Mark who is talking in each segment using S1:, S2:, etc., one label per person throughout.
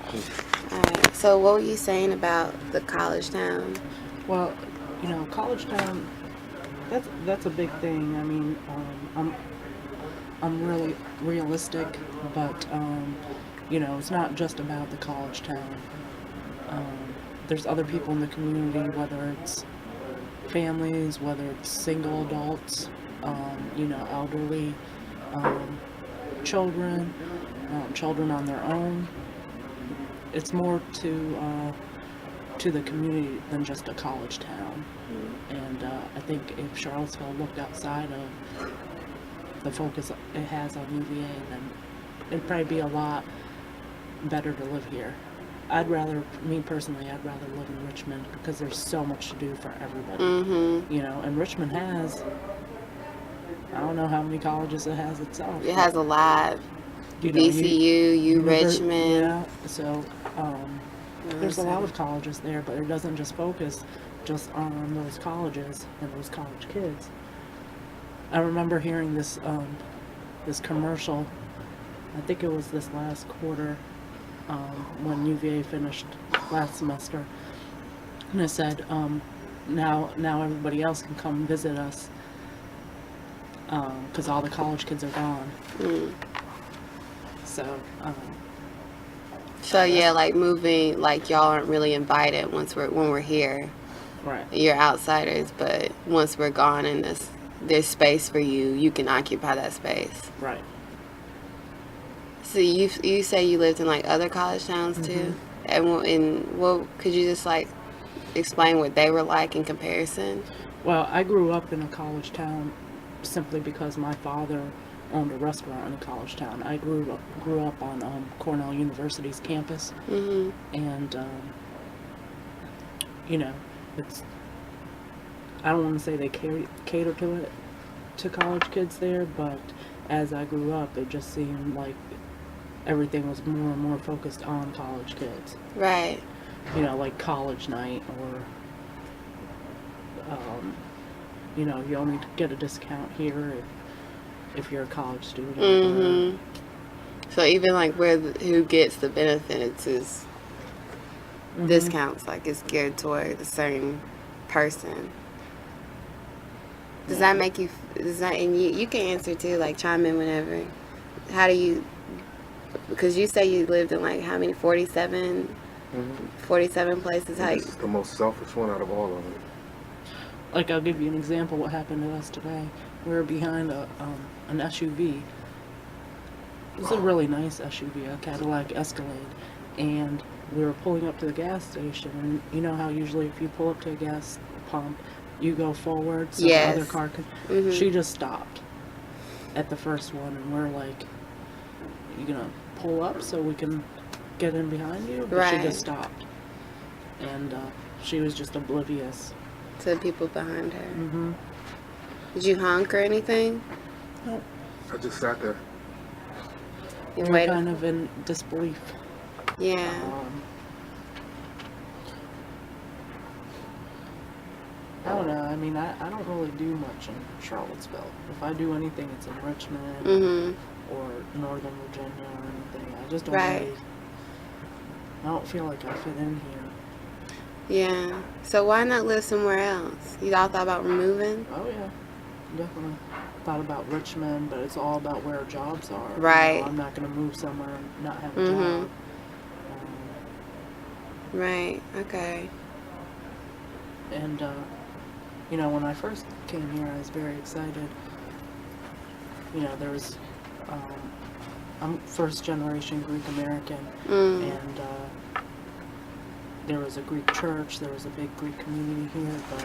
S1: All right. So what were you saying about the college town?
S2: Well, college town. That's a big thing. I mean, I'm really realistic, but it's not just about the college town. There's other people in the community, whether it's families, whether it's single adults, elderly, um, children, children on their own. It's more to the community than just a college town. And I think if Charlottesville looked outside of the focus it has on UVA, then it'd probably be a lot better to live here. Me personally, I'd rather live in Richmond because there's so much to do for everybody. And Richmond has, I don't know how many colleges it has itself.
S1: It has a lot. VCU, Richmond.
S2: Yeah, so there's a lot of colleges there, but it doesn't just focus just on those colleges and those college kids. I remember hearing this commercial, I think it was this last quarter, when UVA finished last semester, and it said, now everybody else can come visit us, because all the college kids are gone.
S1: So yeah, like moving, like y'all aren't really invited when we're here.
S2: Right.
S1: You're outsiders, but once we're gone and there's space for you, you can occupy that space.
S2: Right.
S1: So you say you lived in like other college towns too, and what could you just like explain what they were like in comparison?
S2: Well, I grew up in a college town simply because my father owned a restaurant in a college town. I grew up on Cornell University's campus, and it's, I don't want to say they cater to college kids there, but as I grew up, it just seemed like everything was more and more focused on college kids.
S1: Right.
S2: Like college night, or you only get a discount here if you're a college student.
S1: So even like who gets the benefits is discounts, like it's geared toward a certain person. Does that make you? And you can answer too, like chime in whenever. How do you? Because you say you lived in like how many? 47 places. How?
S3: It's the most selfish one out of all of them.
S2: Like, I'll give you an example what happened to us today. We were behind an SUV. It was a really nice SUV, a Cadillac Escalade, and we were pulling up to the gas station, and you know how usually if you pull up to a gas pump, you go forward so the other car can... She just stopped at the first one, and we're like, you gonna pull up so we can get in behind you? But she just stopped, and she was just oblivious
S1: to the people behind her. Did you honk or anything?
S2: Nope.
S3: I just sat there.
S2: We were kind of in disbelief.
S1: Yeah.
S2: I don't know. I mean, I don't really do much in Charlottesville. If I do anything, it's in Richmond or Northern Virginia or anything. I just don't really... I don't feel like I fit in here.
S1: Yeah. So why not live somewhere else? You all thought about moving?
S2: Oh, yeah. Definitely. Thought about Richmond, but it's all about where jobs are.
S1: Right.
S2: I'm not going to move somewhere and not have a job.
S1: Right. Okay.
S2: And, when I first came here, I was very excited. There was... I'm first generation Greek American, and there was a Greek church, there was a big Greek community here, but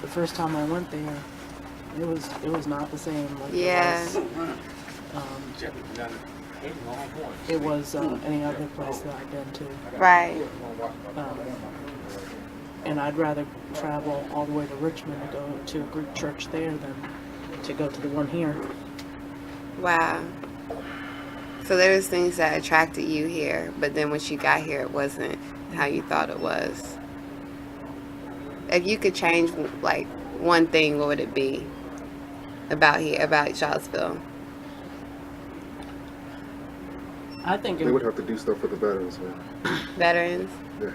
S2: the first time I went there, it was not the same like it was any other place that I've been to.
S1: Right.
S2: And I'd rather travel all the way to Richmond to go to a Greek church there than to go to the one here.
S1: Wow. So there was things that attracted you here, but then when you got here, it wasn't how you thought it was. If you could change like one thing, what would it be about Charlottesville?
S2: I think
S3: They would have to do stuff for the veterans, man.
S1: Veterans.
S3: Yeah.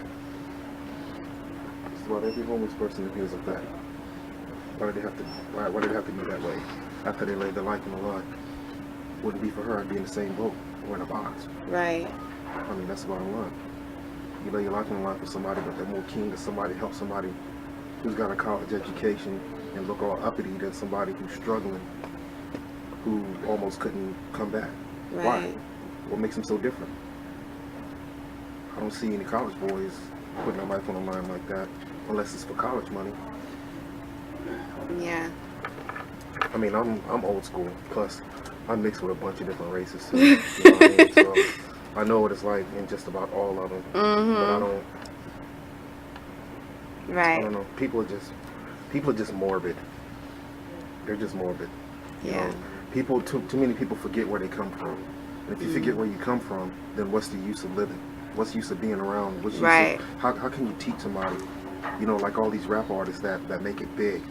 S3: Just about every homeless person in here is a vet. Why did they have to? Why did it have to be that way? After they laid their life on the line, wouldn't be for her. I'd be in the same boat or in a box.
S1: Right.
S3: I mean, that's the bottom line. You lay your life on the line for somebody, but they're more keen to somebody help somebody who's got a college education and look all uppity than somebody who's struggling, who almost couldn't come back.
S1: Right.
S3: Why? What makes them so different? I don't see any college boys putting their life on the line like that, unless it's for college money.
S1: Yeah.
S3: I mean, I'm old school. Plus, I mix with a bunch of different races. So, you know what I mean? So I know what it's like in just about all of them. But I don't
S1: Right.
S3: know. People are just morbid. They're just morbid. You
S1: Yeah.
S3: know? People, too many people forget where they come from. And if you forget where you come from, then what's the use of living? What's the use of being around? What's the use
S1: Right.
S3: of, how can you teach somebody? You know, like all these rap artists that make it big.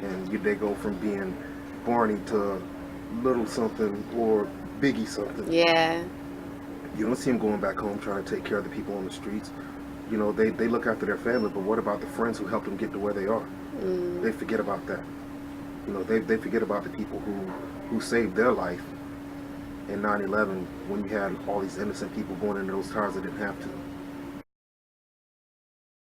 S3: And they go from being Barney to Little something or Biggie something.
S1: Yeah.
S3: You don't see them going back home trying to take care of the people on the streets. You know, they look after their family, but what about the friends who helped them get to where they are? They forget about that. You know, they forget about the people who saved their life in 9/11 when you had all these innocent people going into those cars that didn't have to.